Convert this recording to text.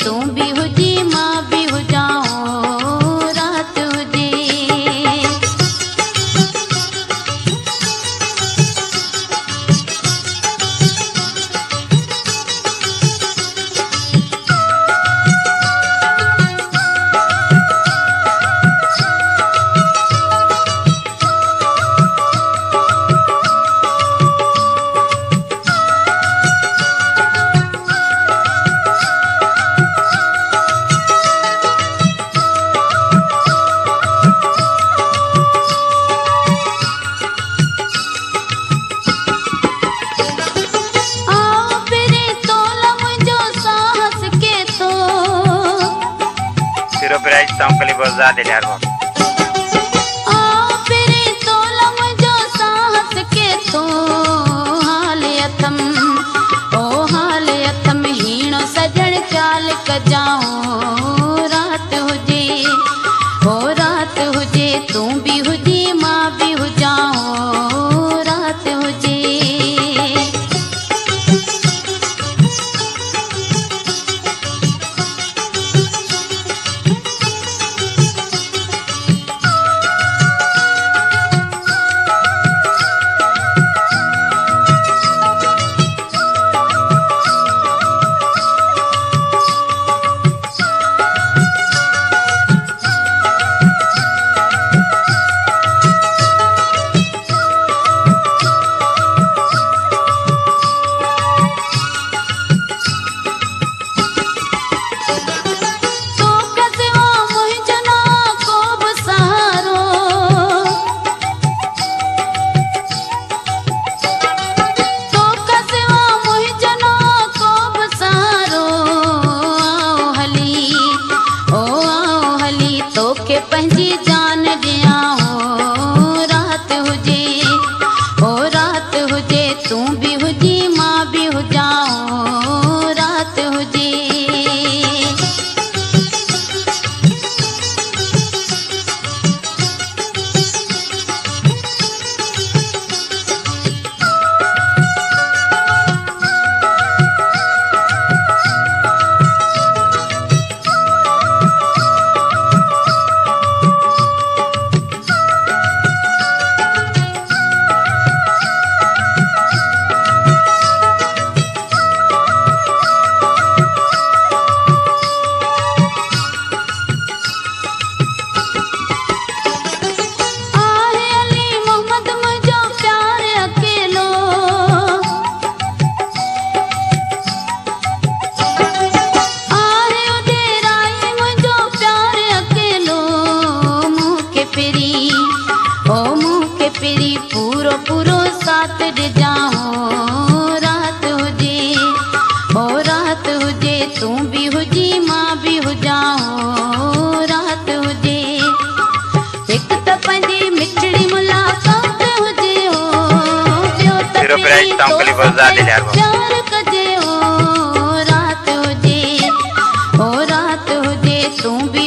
तू भी हुजी मां भी हुजाऊं रात हुजे। संकली बजा दे यार वो फिरे तोलम जो साहस के तो हाल अथम ओ हाल अथम हीणो सजण चाल कजाऊं रात हुजे ओ रात हुजे तू भी हुजी मां भी हुजाऊं रात हुजे। पंहिंजी जान ॾियाऊं रात हुजे ओ रात हुजे तू भी हुजी मां भी हुजाऊं रात हुजे। पूरो पूरो साथ दे जाऊं रात हुजे ओ रात हुजे तू भी हुजी मां भी हुजाऊं रात हुजे। एक त पंहिंजी मिठड़ी मुलाकात हुजे ओ ॿियो त प्यार कजे ओ रात हुजे तू भी